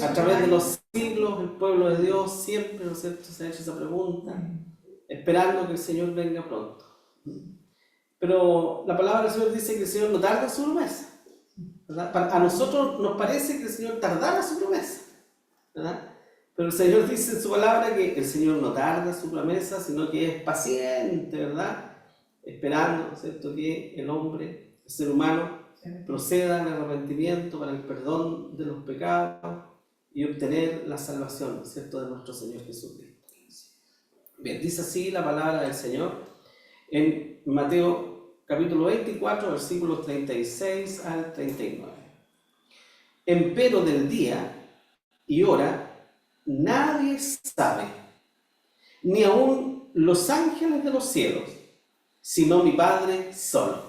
A través de los siglos, el pueblo de Dios siempre, ¿no es cierto?, se ha hecho esa pregunta, esperando que el Señor venga pronto. Pero la palabra del Señor dice que el Señor no tarda su promesa, ¿verdad? A nosotros nos parece que el Señor tardara su promesa, ¿verdad? Pero el Señor dice en su palabra que el Señor no tarda su promesa, sino que es paciente, ¿verdad? Esperando, ¿no es cierto?, que el hombre, el ser humano, proceda al arrepentimiento para el perdón de los pecados y obtener la salvación, ¿no es cierto?, de nuestro Señor Jesucristo. Bien, dice así la palabra del Señor en Mateo capítulo 24, versículos 36 al 39. Empero del día y hora nadie sabe, ni aun los ángeles de los cielos, sino mi Padre solo.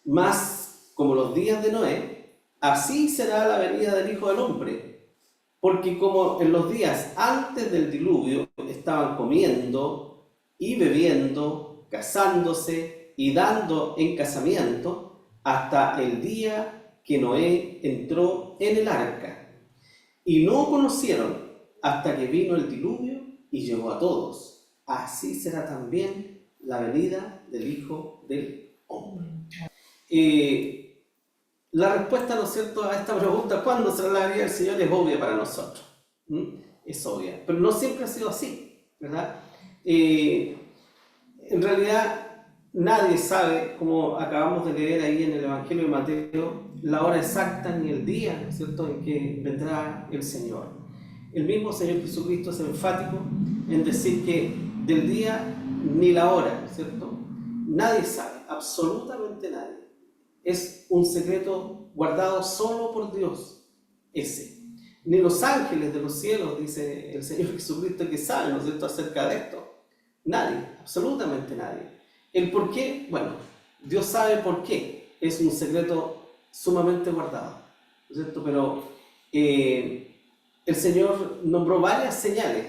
Mas, como los días de Noé, así será la venida del Hijo del Hombre. Porque como en los días antes del diluvio estaban comiendo y bebiendo, casándose y dando en casamiento, hasta el día que Noé entró en el arca. Y no conocieron hasta que vino el diluvio y llevó a todos. Así será también la venida del Hijo del Hombre. La respuesta, ¿no es cierto?, a esta pregunta, ¿cuándo será la venida del Señor?, es obvia para nosotros. Es obvia, pero no siempre ha sido así, ¿verdad? En realidad, nadie sabe, como acabamos de leer ahí en el Evangelio de Mateo, la hora exacta ni el día, ¿no es cierto?, en que vendrá el Señor. El mismo Señor Jesucristo es enfático en decir que del día ni la hora, ¿no es cierto?, nadie sabe, absolutamente nadie. Es un secreto guardado solo por Dios, ese. Ni los ángeles de los cielos, dice el Señor Jesucristo, que saben, ¿no es cierto?, acerca de esto. Nadie, absolutamente nadie. ¿El por qué? Bueno, Dios sabe por qué. Es un secreto sumamente guardado, ¿no es cierto? Pero el Señor nombró varias señales.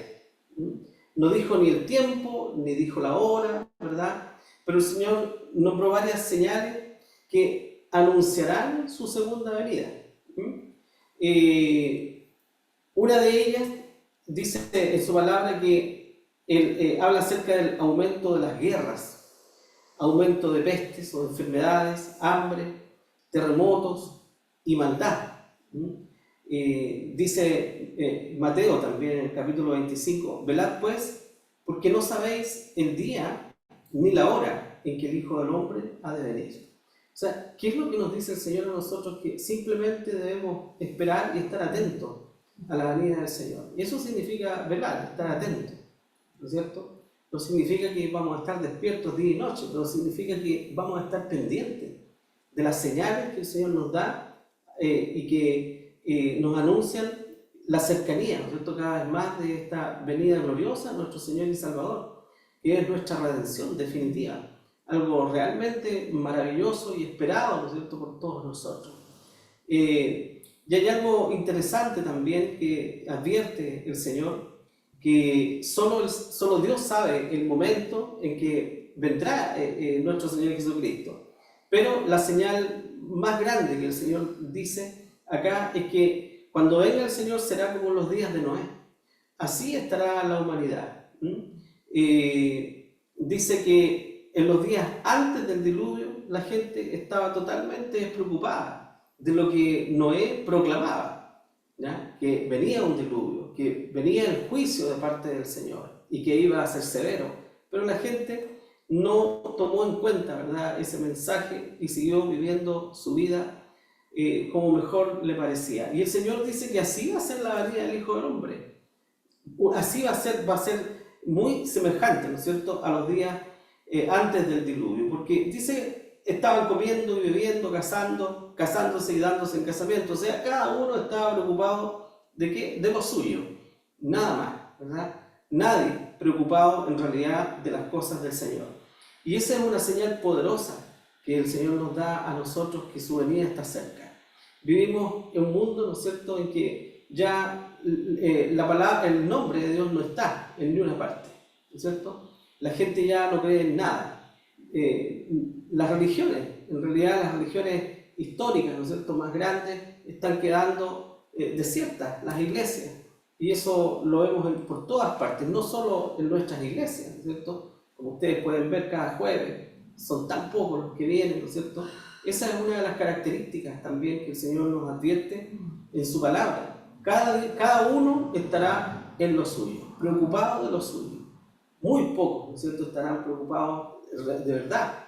No dijo ni el tiempo, ni dijo la hora, ¿verdad? Pero el Señor nombró varias señales que anunciarán su segunda venida. Una de ellas dice en su palabra que habla acerca del aumento de las guerras, aumento de pestes o enfermedades, hambre, terremotos y maldad. Dice Mateo también en el capítulo 25, velad pues, porque no sabéis el día ni la hora en que el Hijo del Hombre ha de venir. O sea, ¿qué es lo que nos dice el Señor a nosotros? Que simplemente debemos esperar y estar atentos a la venida del Señor. Y eso significa velar, estar atentos, ¿no es cierto? No significa que vamos a estar despiertos día y noche, pero significa que vamos a estar pendientes de las señales que el Señor nos da y que nos anuncian la cercanía, ¿no es cierto?, cada vez más de esta venida gloriosa, nuestro Señor y Salvador, que es nuestra redención definitiva. Algo realmente maravilloso y esperado, ¿no es cierto?, por todos nosotros. Y hay algo interesante también que advierte el Señor, que solo Dios sabe el momento en que vendrá nuestro Señor Jesucristo. Pero la señal más grande que el Señor dice acá es que cuando venga el Señor será como los días de Noé. Así estará la humanidad. Dice que en los días antes del diluvio la gente estaba totalmente despreocupada de lo que Noé proclamaba, ¿ya? Que venía un diluvio, que venía el juicio de parte del Señor y que iba a ser severo. Pero la gente no tomó en cuenta, ¿verdad?, ese mensaje y siguió viviendo su vida como mejor le parecía. Y el Señor dice que así va a ser la venida del Hijo del Hombre. Así va a ser muy semejante, ¿no es cierto?, a los días antes del diluvio, porque dice, estaban comiendo y bebiendo, casándose y dándose en casamiento. O sea, cada uno estaba preocupado ¿de qué? De lo suyo, nada más, ¿verdad? Nadie preocupado en realidad de las cosas del Señor. Y esa es una señal poderosa que el Señor nos da a nosotros, que su venida está cerca. Vivimos en un mundo, ¿no es cierto?, en que ya la palabra, el nombre de Dios no está en ninguna parte, ¿no es cierto? La gente ya no cree en nada. Las religiones, en realidad las religiones históricas, ¿no es cierto?, más grandes, están quedando desiertas las iglesias. Y eso lo vemos por todas partes, no solo en nuestras iglesias, ¿no es cierto? Como ustedes pueden ver cada jueves, son tan pocos los que vienen, ¿no es cierto? Esa es una de las características también que el Señor nos advierte en su palabra. Cada uno estará en lo suyo, preocupado de lo suyo. Muy pocos, ¿no es cierto?, estarán preocupados de verdad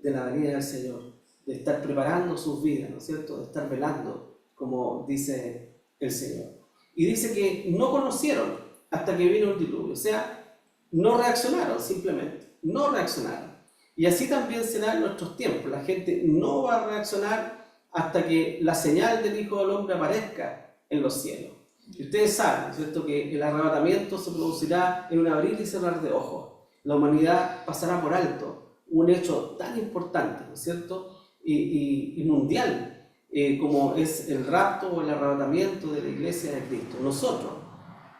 de la venida del Señor, de estar preparando sus vidas, ¿no es cierto?, de estar velando, como dice el Señor. Y dice que no conocieron hasta que vino el diluvio, o sea, no reaccionaron simplemente, no reaccionaron. Y así también será en nuestros tiempos, la gente no va a reaccionar hasta que la señal del Hijo del Hombre aparezca en los cielos. Y ustedes saben, ¿no es cierto?, que el arrebatamiento se producirá en un abrir y cerrar de ojos. La humanidad pasará por alto un hecho tan importante, ¿no es cierto?, y mundial, como es el rapto o el arrebatamiento de la iglesia de Cristo. Nosotros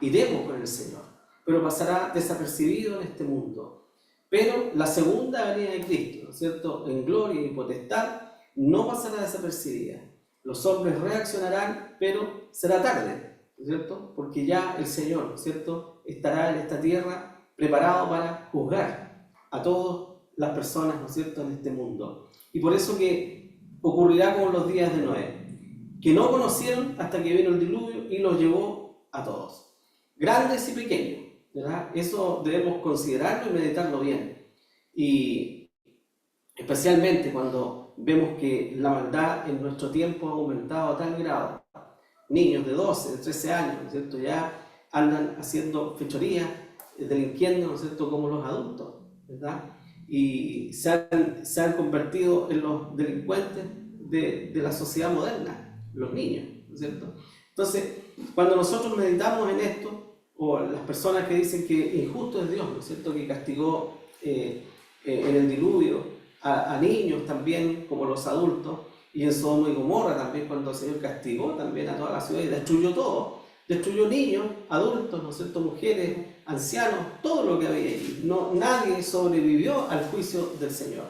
iremos con el Señor, pero pasará desapercibido en este mundo. Pero la segunda venida de Cristo, ¿no es cierto?, en gloria y potestad, no pasará desapercibida. Los hombres reaccionarán, pero será tarde, ¿no es cierto?, porque ya el Señor, ¿no es cierto?, estará en esta tierra preparado para juzgar a todas las personas, ¿no es cierto?, en este mundo. Y por eso que ocurrirá como en los días de Noé, que no conocieron hasta que vino el diluvio y los llevó a todos, grandes y pequeños, ¿verdad? Eso debemos considerarlo y meditarlo bien. Y especialmente cuando vemos que la maldad en nuestro tiempo ha aumentado a tal grado. Niños de 12, de 13 años, ¿no es cierto?, ya andan haciendo fechorías, delinquiendo, ¿no es cierto?, como los adultos, ¿verdad? Y se han convertido en los delincuentes de la sociedad moderna, los niños, ¿no es cierto? Entonces, cuando nosotros meditamos en esto, o las personas que dicen que injusto es Dios, ¿no es cierto?, que castigó en el diluvio a niños también, como los adultos, y en Sodoma y Gomorra también, cuando el Señor castigó también a toda la ciudad y destruyó todo, destruyó niños, adultos, ¿no es cierto?, mujeres, ancianos, todo lo que había allí. No, nadie sobrevivió al juicio del Señor.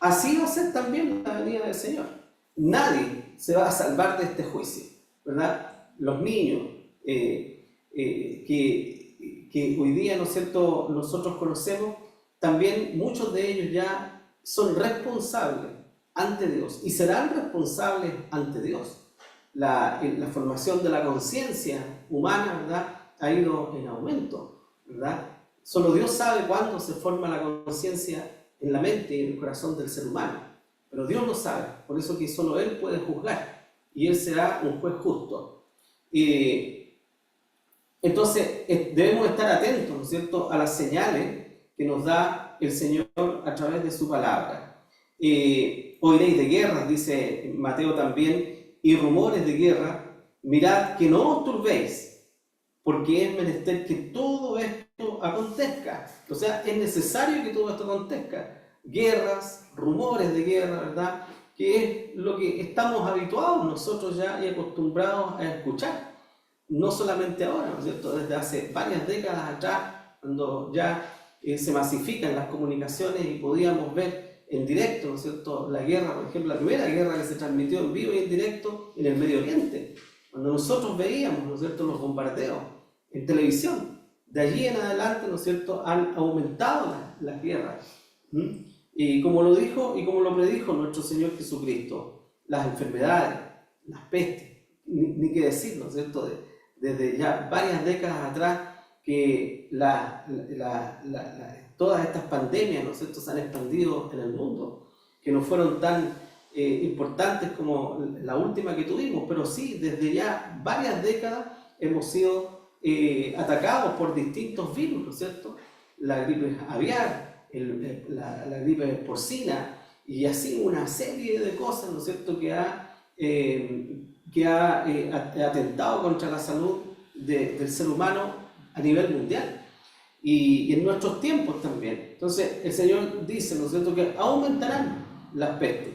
Así va a ser también la venida del Señor. Nadie se va a salvar de este juicio, ¿verdad? Los niños que hoy día, ¿no es cierto?, nosotros conocemos, también muchos de ellos ya son responsables ante Dios y serán responsables ante Dios. La formación de la conciencia humana, ¿verdad?, ha ido en aumento, ¿verdad? Solo Dios sabe cuándo se forma la conciencia en la mente y en el corazón del ser humano, pero Dios lo sabe, por eso que solo Él puede juzgar y Él será un juez justo. Entonces debemos estar atentos, ¿no es cierto?, a las señales que nos da el Señor a través de su palabra. Oiréis de guerras, dice Mateo también, y rumores de guerra. Mirad que no os turbéis, porque es menester que todo esto acontezca. O sea, es necesario que todo esto acontezca. Guerras, rumores de guerra, ¿verdad?, que es lo que estamos habituados nosotros ya y acostumbrados a escuchar. No solamente ahora, ¿no es cierto?, desde hace varias décadas atrás, cuando ya se masifican las comunicaciones y podíamos ver en directo, ¿no es cierto?, la guerra, por ejemplo, la primera guerra que se transmitió en vivo y en directo en el Medio Oriente, cuando nosotros veíamos, ¿no es cierto?, los bombardeos en televisión. De allí en adelante, ¿no es cierto?, han aumentado las guerras. Y como lo dijo y como lo predijo nuestro Señor Jesucristo, las enfermedades, las pestes, ni qué decir, ¿no es cierto?, desde ya varias décadas atrás, que todas estas pandemias, ¿no es cierto?, se han expandido en el mundo, que no fueron tan importantes como la última que tuvimos, pero sí, desde ya varias décadas hemos sido atacados por distintos virus, ¿no es cierto? La gripe aviar, la gripe porcina, y así una serie de cosas, ¿no es cierto?, que ha atentado contra la salud del ser humano a nivel mundial y en nuestros tiempos también. Entonces el Señor dice, ¿no es cierto?, que aumentarán las pestes,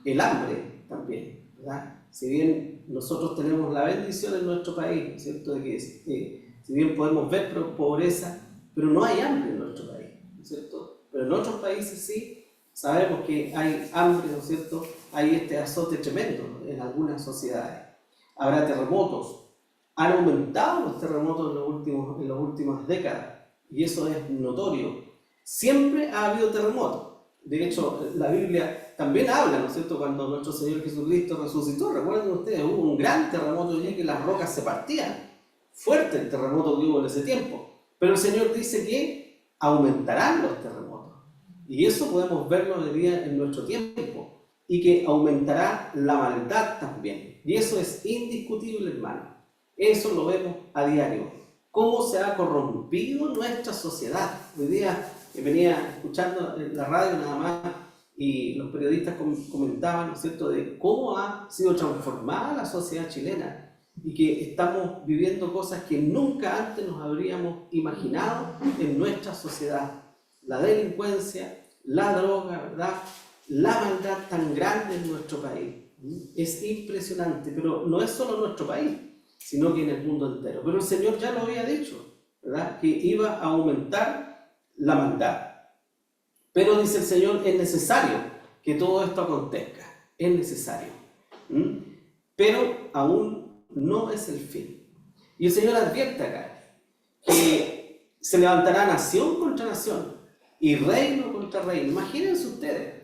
el hambre también, ¿verdad? Si bien nosotros tenemos la bendición en nuestro país, ¿no es cierto?, de que si bien podemos ver pobreza, pero no hay hambre en nuestro país, ¿no es cierto? Pero en otros países sí sabemos que hay hambre, ¿no es cierto? Hay este azote tremendo en algunas sociedades. habrá terremotos. Han aumentado los terremotos en las últimas décadas, y eso es notorio. Siempre ha habido terremotos. De hecho, la Biblia también habla, ¿no es cierto?, cuando nuestro Señor Jesucristo resucitó. Recuerden ustedes, hubo un gran terremoto y que las rocas se partían. Fuerte el terremoto que hubo en ese tiempo. Pero el Señor dice que aumentarán los terremotos. Y eso podemos verlo hoy día en nuestro tiempo. Y que aumentará la maldad también. Y eso es indiscutible, hermano. Eso lo vemos a diario. Cómo se ha corrompido nuestra sociedad. Hoy día venía escuchando la radio nada más y los periodistas comentaban, ¿no es cierto?, de cómo ha sido transformada la sociedad chilena y que estamos viviendo cosas que nunca antes nos habríamos imaginado en nuestra sociedad. La delincuencia, la droga, ¿verdad?, la maldad tan grande en nuestro país. Es impresionante, pero no es solo nuestro país, sino que en el mundo entero. Pero el Señor ya lo había dicho, ¿verdad?, que iba a aumentar la maldad. Pero dice el Señor, es necesario que todo esto acontezca. Es necesario. Pero aún no es el fin. Y el Señor advierte acá que se levantará nación contra nación y reino contra reino. Imagínense ustedes,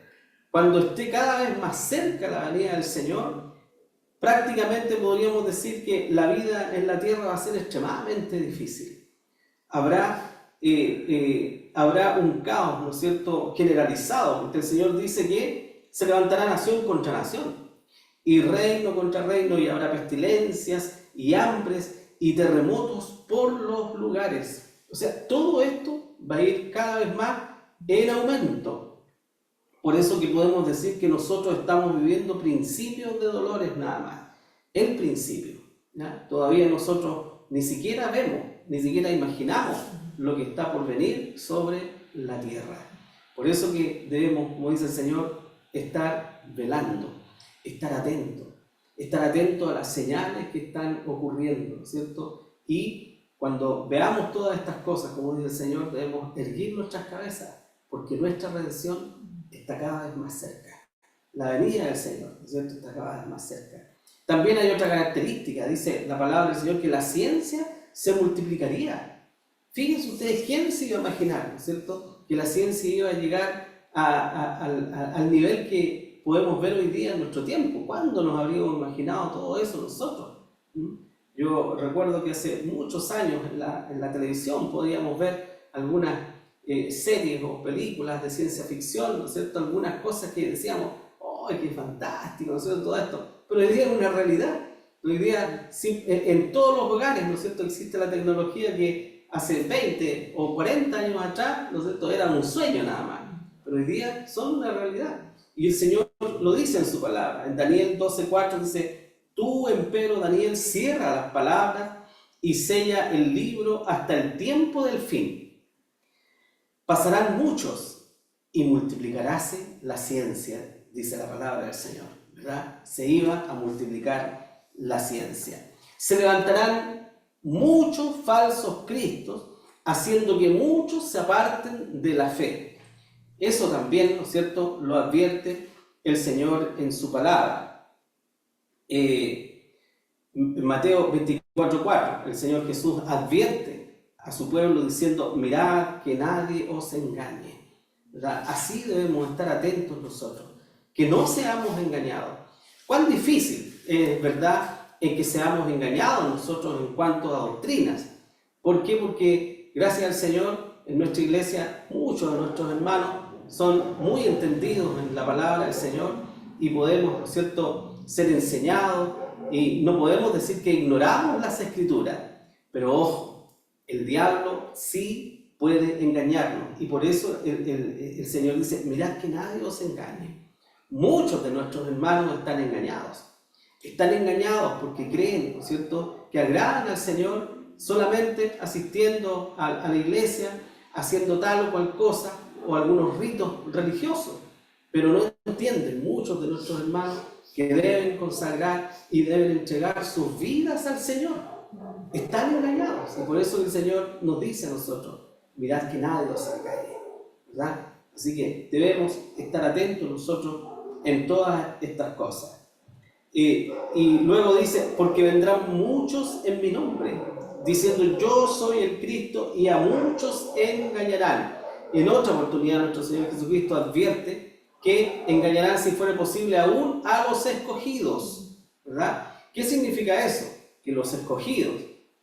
cuando esté cada vez más cerca la venida del Señor, prácticamente podríamos decir que la vida en la tierra va a ser extremadamente difícil. Habrá un caos, ¿no es cierto?, generalizado, porque el Señor dice que se levantará nación contra nación y reino contra reino, y habrá pestilencias y hambres y terremotos por los lugares. O sea, todo esto va a ir cada vez más en aumento. Por eso que podemos decir que nosotros estamos viviendo principios de dolores nada más. El principio, ¿ya? Todavía nosotros ni siquiera vemos, ni siquiera imaginamos lo que está por venir sobre la tierra. Por eso que debemos, como dice el Señor, estar velando, estar atentos a las señales que están ocurriendo, ¿no es cierto? Y cuando veamos todas estas cosas, como dice el Señor, debemos erguir nuestras cabezas, porque nuestra redención está cada vez más cerca. La venida del Señor, ¿no es cierto?, está cada vez más cerca. También hay otra característica, dice la palabra del Señor, que la ciencia se multiplicaría. Fíjense ustedes, ¿quién se iba a imaginar, ¿no es cierto?, que la ciencia iba a llegar al nivel que podemos ver hoy día en nuestro tiempo? ¿Cuándo nos habríamos imaginado todo eso nosotros? Yo recuerdo que hace muchos años en la televisión podíamos ver algunas series o películas de ciencia ficción, ¿no es cierto?, algunas cosas que decíamos, ¡oh, qué fantástico!, ¿no es cierto?, todo esto. Pero hoy día es una realidad. Hoy día en todos los hogares, ¿no es cierto?, existe la tecnología que hace 20 o 40 años atrás, ¿no es cierto?, era un sueño nada más. Pero hoy día son una realidad. Y el Señor lo dice en su palabra. En Daniel 12:4 dice, tú, empero, Daniel, cierra las palabras y sella el libro hasta el tiempo del fin. Pasarán muchos y multiplicaráse la ciencia, dice la palabra del Señor, ¿verdad? Se iba a multiplicar la ciencia. Se levantarán muchos falsos cristos, haciendo que muchos se aparten de la fe. Eso también, ¿no es cierto?, lo advierte el Señor en su palabra. En Mateo 24:4, el Señor Jesús advierte a su pueblo diciendo, mirad que nadie os engañe, ¿verdad? Así debemos estar atentos nosotros, que no seamos engañados. ¿Cuán difícil es, verdad, en que seamos engañados nosotros en cuanto a doctrinas? ¿Por qué? Porque gracias al Señor, en nuestra iglesia, muchos de nuestros hermanos son muy entendidos en la palabra del Señor y podemos, ¿no es cierto?, ser enseñados, y no podemos decir que ignoramos las Escrituras, pero ojo, el diablo sí puede engañarnos, y por eso el Señor dice, mirad que nadie os engañe. Muchos de nuestros hermanos están engañados porque creen, ¿no es cierto?, que agradan al Señor solamente asistiendo a la iglesia, haciendo tal o cual cosa, o algunos ritos religiosos, pero no entienden muchos de nuestros hermanos que deben consagrar y deben entregar sus vidas al Señor. Están engañados, y por eso el Señor nos dice a nosotros, mirad que nadie os engañe, ¿verdad? Así que debemos estar atentos nosotros en todas estas cosas. Y luego dice, porque vendrán muchos en mi nombre, diciendo yo soy el Cristo, y a muchos engañarán. En otra oportunidad nuestro Señor Jesucristo advierte que engañarán, si fuera posible, aún a los escogidos, ¿verdad? ¿Qué significa eso? Que los escogidos,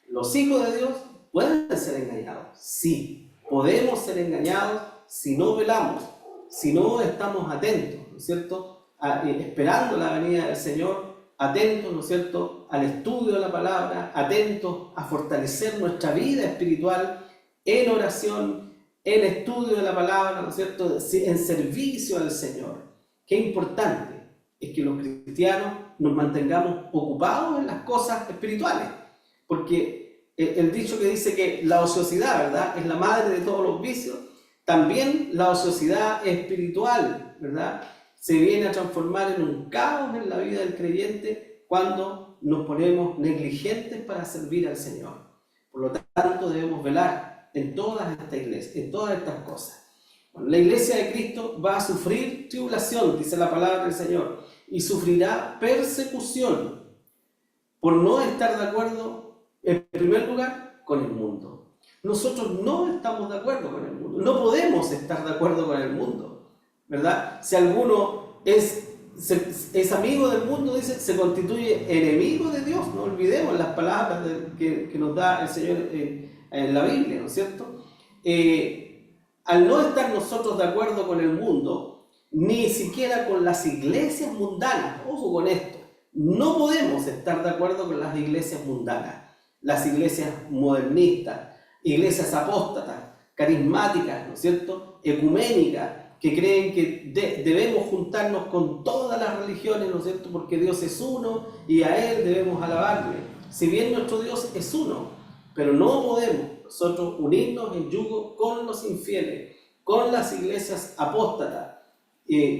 los hijos de Dios, pueden ser engañados. Sí, podemos ser engañados si no velamos, si no estamos atentos, ¿no es cierto? Esperando la venida del Señor, atentos, ¿no es cierto?, al estudio de la palabra, atentos a fortalecer nuestra vida espiritual en oración, en estudio de la palabra, ¿no es cierto?, en servicio al Señor. Qué importante es que los cristianos nos mantengamos ocupados en las cosas espirituales, porque el dicho que dice que la ociosidad, ¿verdad?, es la madre de todos los vicios. También la ociosidad espiritual, ¿verdad?, se viene a transformar en un caos en la vida del creyente cuando nos ponemos negligentes para servir al Señor. Por lo tanto, debemos velar en todas estas iglesias, en todas estas cosas. Bueno, la iglesia de Cristo va a sufrir tribulación, dice la palabra del Señor, y sufrirá persecución por no estar de acuerdo, en primer lugar, con el mundo. Nosotros no estamos de acuerdo con el mundo, no podemos estar de acuerdo con el mundo, ¿verdad? Si alguno es amigo del mundo, dice, se constituye enemigo de Dios. No olvidemos las palabras que nos da el Señor en la Biblia, ¿no es cierto? Al no estar nosotros de acuerdo con el mundo, ni siquiera con las iglesias mundanas, ojo con esto, no podemos estar de acuerdo con las iglesias mundanas, las iglesias modernistas, iglesias apóstatas, carismáticas, ¿no es cierto?, ecuménicas, que creen que debemos juntarnos con todas las religiones, ¿no es cierto?, porque Dios es uno y a Él debemos alabarle. Si bien nuestro Dios es uno, pero no podemos nosotros unirnos en yugo con los infieles, con las iglesias apóstatas,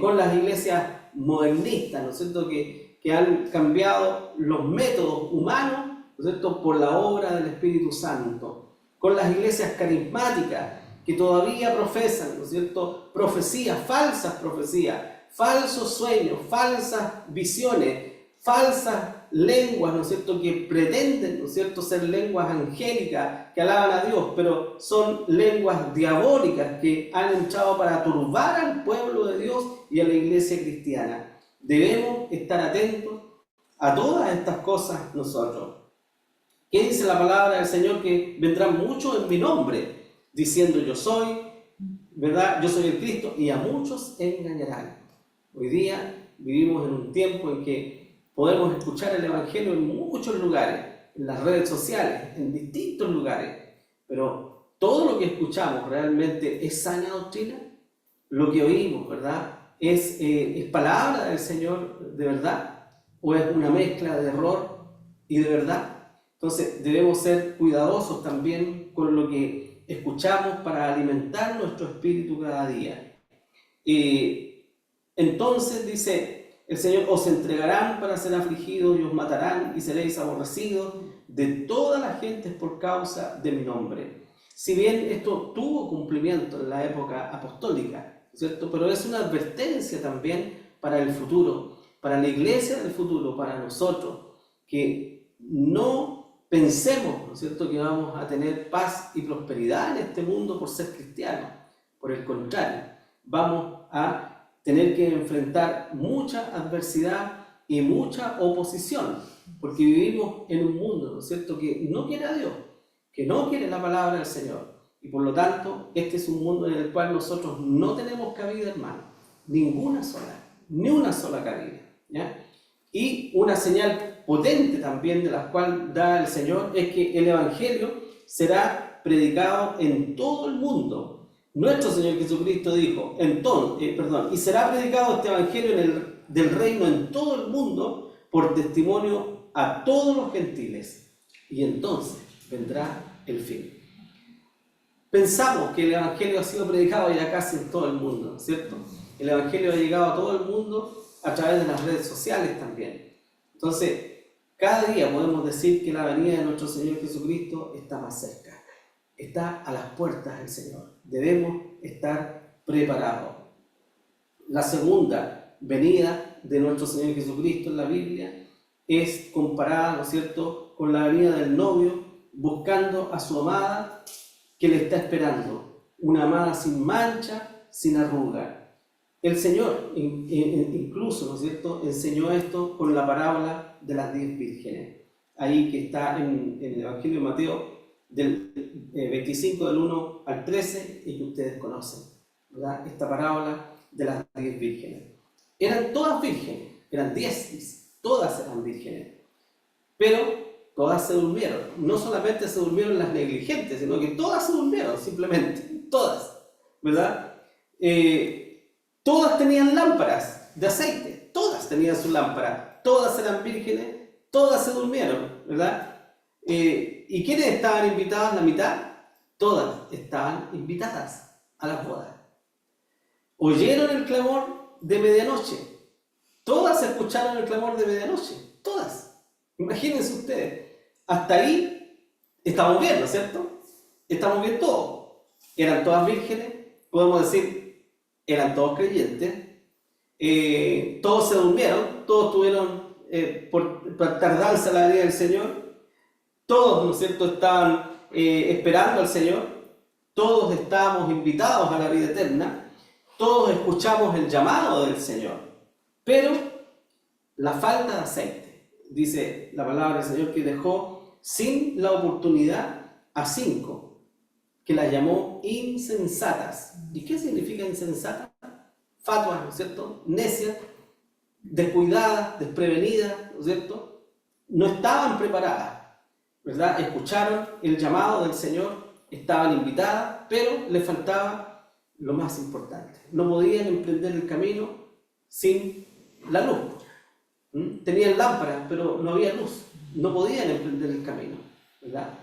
con las iglesias modernistas, ¿no es cierto?, que han cambiado los métodos humanos, ¿no es cierto?, por la obra del Espíritu Santo, con las iglesias carismáticas, que todavía profesan, ¿no es cierto?, profecías, falsos sueños, falsas visiones, falsas lenguas, ¿no es cierto?, que pretenden, ¿no es cierto?, ser lenguas angélicas que alaban a Dios, pero son lenguas diabólicas que han entrado para turbar al pueblo de Dios y a la iglesia cristiana. Debemos estar atentos a todas estas cosas nosotros. ¿Qué dice la palabra del Señor? Que vendrán muchos en mi nombre, diciendo yo soy, ¿verdad?, yo soy el Cristo, y a muchos engañarán. Hoy día vivimos en un tiempo en que podemos escuchar el Evangelio en muchos lugares, en las redes sociales, en distintos lugares, pero todo lo que escuchamos realmente es sana doctrina. Lo que oímos, ¿verdad?, es palabra del Señor de verdad, o es una mezcla de error y de verdad. Entonces debemos ser cuidadosos también con lo que escuchamos para alimentar nuestro espíritu cada día. Entonces dice el Señor, os entregarán para ser afligidos y os matarán y seréis aborrecidos de todas las gentes por causa de mi nombre. Si bien esto tuvo cumplimiento en la época apostólica, ¿cierto?, pero es una advertencia también para el futuro, para la iglesia del futuro, para nosotros, que no pensemos, ¿no es cierto?, que vamos a tener paz y prosperidad en este mundo por ser cristianos. Por el contrario, vamos a tener que enfrentar mucha adversidad y mucha oposición, porque vivimos en un mundo, ¿no es cierto?, que no quiere a Dios, que no quiere la palabra del Señor. Y por lo tanto, este es un mundo en el cual nosotros no tenemos cabida, hermano. Ninguna sola, ni una sola cabida, ¿ya? Y una señal potente también de la cual da el Señor es que el Evangelio será predicado en todo el mundo. Nuestro Señor Jesucristo dijo, y será predicado este Evangelio del reino en todo el mundo por testimonio a todos los gentiles. Y entonces vendrá el fin. Pensamos que el Evangelio ha sido predicado ya casi en todo el mundo, ¿cierto? El Evangelio ha llegado a todo el mundo a través de las redes sociales también. Entonces, cada día podemos decir que la venida de nuestro Señor Jesucristo está más cerca. Está a las puertas del Señor. Debemos estar preparados. La segunda venida de nuestro Señor Jesucristo en la Biblia es comparada, ¿no es cierto?, con la venida del novio buscando a su amada que le está esperando, una amada sin mancha, sin arruga. El Señor incluso, ¿no es cierto?, enseñó esto con la parábola de las 10 vírgenes, ahí que está en el Evangelio de Mateo, del 25 del 1 al 13, y que ustedes conocen, ¿verdad? Esta parábola de las 10 vírgenes. Eran todas vírgenes, eran 10, todas eran vírgenes, pero todas se durmieron. No solamente se durmieron las negligentes, sino que todas se durmieron, simplemente, todas, ¿verdad? Todas tenían lámparas de aceite, todas tenían su lámpara, todas eran vírgenes, todas se durmieron, ¿verdad? ¿Y quiénes estaban invitadas? La mitad, todas estaban invitadas a la boda. Oyeron el clamor de medianoche, todas escucharon el clamor de medianoche, todas. Imagínense ustedes, hasta ahí estamos bien, ¿no es cierto? Estamos bien todos. Eran todas vírgenes, podemos decir, eran todos creyentes, todos se durmieron, todos tuvieron por tardanza la venida del Señor, todos, ¿no es cierto?, estaban esperando al Señor, todos estábamos invitados a la vida eterna, todos escuchamos el llamado del Señor, pero la falta de aceite, dice la palabra del Señor, que dejó sin la oportunidad a 5, que las llamó insensatas. ¿Y qué significa insensata? Fatuas, ¿no es cierto?, necias, descuidadas, desprevenidas, ¿no es cierto?, no estaban preparadas, ¿verdad? Escucharon el llamado del Señor, estaban invitadas, pero les faltaba lo más importante. No podían emprender el camino sin la luz. Tenían lámparas, pero no había luz. No podían emprender el camino, ¿verdad?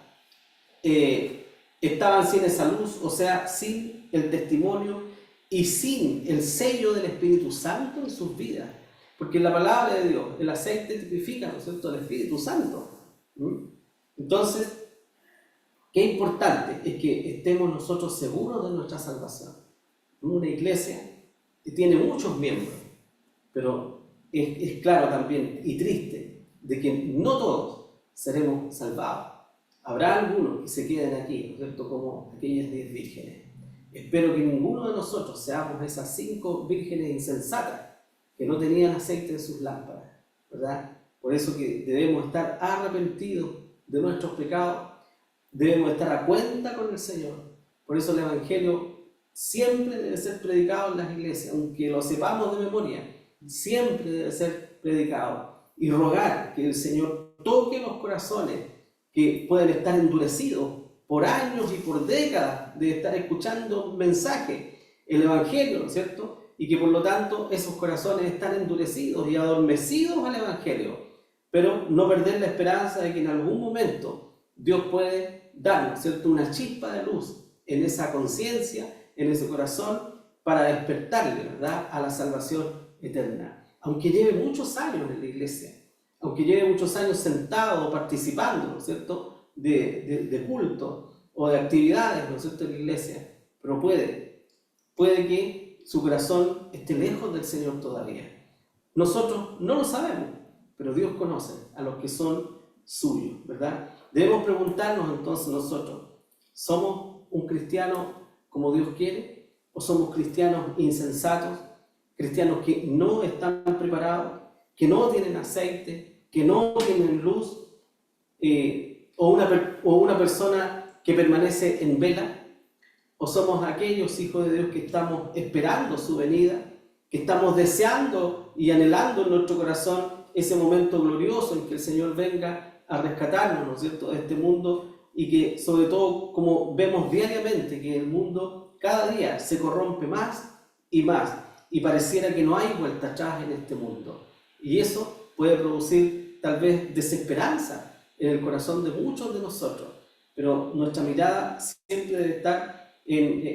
Estaban sin esa luz, o sea, sin el testimonio y sin el sello del Espíritu Santo en sus vidas. Porque la palabra de Dios, el aceite tipifica, ¿no es cierto?, el Espíritu Santo. Entonces, qué importante es que estemos nosotros seguros de nuestra salvación. Una iglesia que tiene muchos miembros, pero es claro también y triste de que no todos seremos salvados. Habrá algunos que se queden aquí, ¿no es cierto?, como aquellas 10 vírgenes. Espero que ninguno de nosotros seamos esas 5 vírgenes insensatas que no tenían aceite en sus lámparas, ¿verdad? Por eso que debemos estar arrepentidos de nuestros pecados, debemos estar a cuenta con el Señor. Por eso el Evangelio siempre debe ser predicado en las iglesias, aunque lo sepamos de memoria, siempre debe ser predicado y rogar que el Señor toque los corazones que pueden estar endurecidos por años y por décadas de estar escuchando mensajes, el Evangelio, ¿no es cierto?, y que por lo tanto esos corazones están endurecidos y adormecidos al Evangelio, pero no perder la esperanza de que en algún momento Dios puede dar, ¿no es cierto?, una chispa de luz en esa conciencia, en ese corazón, para despertarle, ¿verdad?, a la salvación eterna. Aunque lleve muchos años en la iglesia, aunque lleve muchos años sentado o participando, ¿no es cierto?, de culto o de actividades, ¿no es cierto?, en la iglesia, pero puede que su corazón esté lejos del Señor todavía. Nosotros no lo sabemos, pero Dios conoce a los que son suyos, ¿verdad? Debemos preguntarnos entonces nosotros, ¿somos un cristiano como Dios quiere? ¿O somos cristianos insensatos? Cristianos que no están preparados, que no tienen aceite, que no tienen luz, o una persona que permanece en vela. ¿O somos aquellos hijos de Dios que estamos esperando su venida, que estamos deseando y anhelando en nuestro corazón ese momento glorioso en que el Señor venga a rescatarnos, ¿no es cierto?, de este mundo, y que sobre todo, como vemos diariamente, que el mundo cada día se corrompe más y pareciera que no hay vuelta atrás en este mundo, y eso puede producir tal vez desesperanza en el corazón de muchos de nosotros, pero nuestra mirada siempre debe estar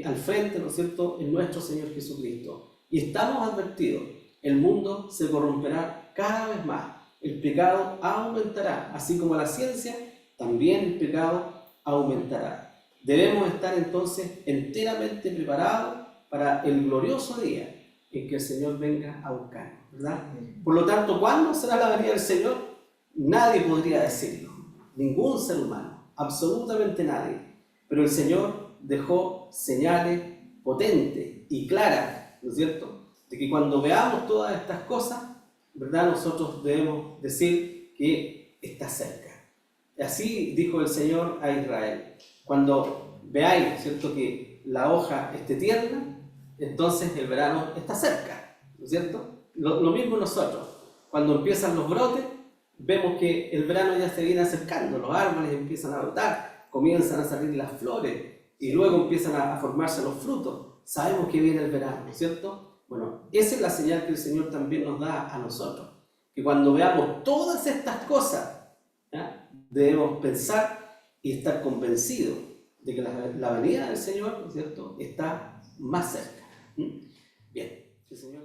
al frente, ¿no es cierto?, en nuestro Señor Jesucristo. Y estamos advertidos, el mundo se corromperá cada vez más, el pecado aumentará, así como la ciencia, también el pecado aumentará. Debemos estar entonces enteramente preparados para el glorioso día en que el Señor venga a buscarnos, ¿verdad? Por lo tanto, ¿cuándo será la venida del Señor? Nadie podría decirlo, ningún ser humano, absolutamente nadie. Pero el Señor dejó señales potentes y claras, ¿no es cierto?, de que cuando veamos todas estas cosas, ¿verdad?, nosotros debemos decir que está cerca. Así dijo el Señor a Israel: cuando veáis, ¿cierto?, que la hoja esté tierna, entonces el verano está cerca, ¿no es cierto? Lo mismo nosotros, cuando empiezan los brotes, vemos que el verano ya se viene acercando, los árboles empiezan a brotar, comienzan a salir las flores y luego empiezan a formarse los frutos. Sabemos que viene el verano, ¿no es cierto? Bueno, esa es la señal que el Señor también nos da a nosotros, que cuando veamos todas estas cosas, ¿ya?, debemos pensar y estar convencidos de que la venida del Señor, ¿no es cierto?, está más cerca. Bien, que el Señor